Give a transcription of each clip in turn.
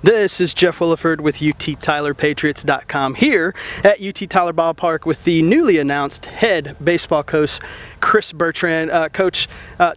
This is Jeff Williford with UTTylerPatriots.com here at UT Tyler Ballpark with the newly announced head baseball coach, Chris Bertrand. Coach,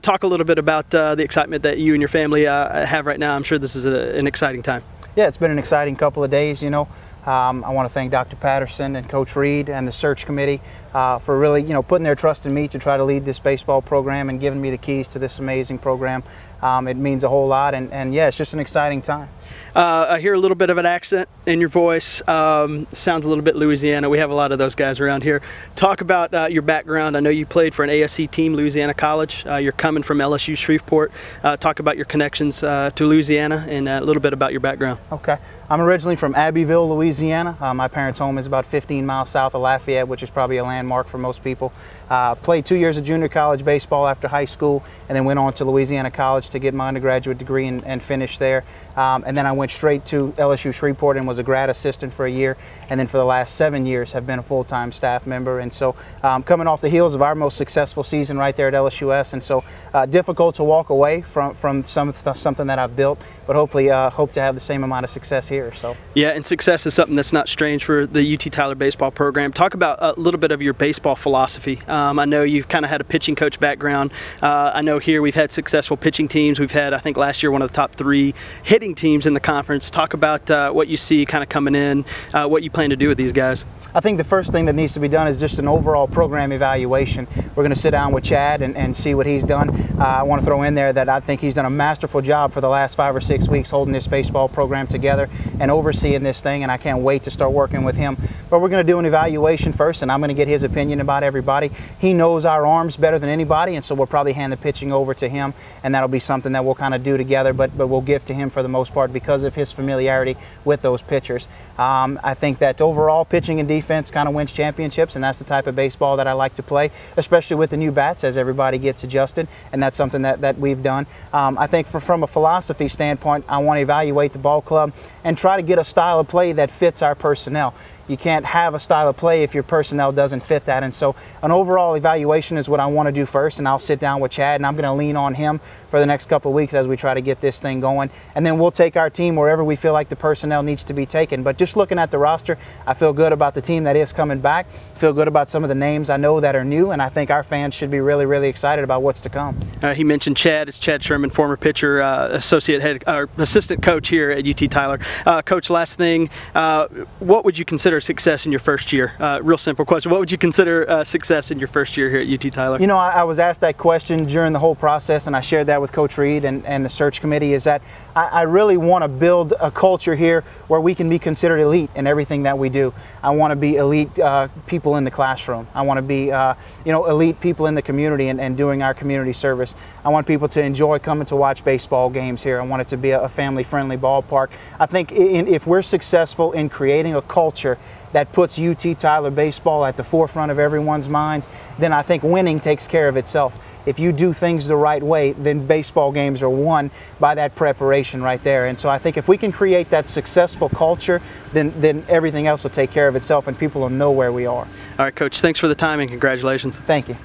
talk a little bit about the excitement that you and your family have right now. I'm sure this is an exciting time. Yeah, it's been an exciting couple of days, you know. I want to thank Dr. Patterson and Coach Reed and the search committee for really, putting their trust in me to try to lead this baseball program and giving me the keys to this amazing program. It means a whole lot, and yeah, it's just an exciting time. I hear a little bit of an accent in your voice. Sounds a little bit Louisiana. We have a lot of those guys around here. Talk about your background. I know you played for an ASC team, Louisiana College. You're coming from LSU-Shreveport. Talk about your connections to Louisiana and a little bit about your background. Okay. I'm originally from Abbeville, Louisiana. My parents' home is about 15 miles south of Lafayette, which is probably a landmark for most people. Played 2 years of junior college baseball after high school, and then went on to Louisiana College to get my undergraduate degree and finish there. And then I went straight to LSU-Shreveport and was a grad assistant for a year, and then for the last 7 years have been a full-time staff member. And so coming off the heels of our most successful season right there at LSUS, and so difficult to walk away from something that I've built, but hopefully hope to have the same amount of success here. So yeah, and success is something that's not strange for the UT Tyler baseball program. Talk about a little bit of your baseball philosophy. I know you've kind of had a pitching coach background. I know here we've had successful pitching teams. We've had, I think last year, one of the top 3 hitting teams in the conference. Talk about what you see kind of coming in, what you plan to do with these guys. I think the first thing that needs to be done is just an overall program evaluation. We're going to sit down with Chad and see what he's done. I want to throw in there that I think he's done a masterful job for the last 5 or 6 weeks holding this baseball program together and overseeing this thing, and I can't wait to start working with him. But we're going to do an evaluation first, and I'm going to get his opinion about everybody. He knows our arms better than anybody, and so we'll probably hand the pitching over to him, and that'll be something that we'll kind of do together, but we'll give to him for the most part because of his familiarity with those pitchers. I think that overall pitching and defense kind of wins championships, and that's the type of baseball that I like to play, especially with the new bats as everybody gets adjusted, and that's something that we've done. I think from a philosophy standpoint, I want to evaluate the ball club and try to get a style of play that fits our personnel. You can't have a style of play if your personnel doesn't fit that. And so an overall evaluation is what I want to do first, and I'll sit down with Chad, and I'm going to lean on him for the next couple of weeks as we try to get this thing going. And then we'll take our team wherever we feel like the personnel needs to be taken. But just looking at the roster, I feel good about the team that is coming back, feel good about some of the names I know that are new, and I think our fans should be really, really excited about what's to come. He mentioned Chad. It's Chad Sherman, former pitcher, assistant coach here at UT Tyler. Coach, last thing, what would you consider success in your first year? Real simple question. What would you consider success in your first year here at UT Tyler? You know, I was asked that question during the whole process, and I shared that with Coach Reed and the search committee, is that I really want to build a culture here where we can be considered elite in everything that we do. I want to be elite people in the classroom. I want to be elite people in the community and doing our community service. I want people to enjoy coming to watch baseball games here. I want it to be a family-friendly ballpark. I think if we're successful in creating a culture that puts UT Tyler baseball at the forefront of everyone's minds, then I think winning takes care of itself. If you do things the right way, then baseball games are won by that preparation right there. And so I think if we can create that successful culture, then everything else will take care of itself and people will know where we are. All right, Coach, thanks for the time and congratulations. Thank you.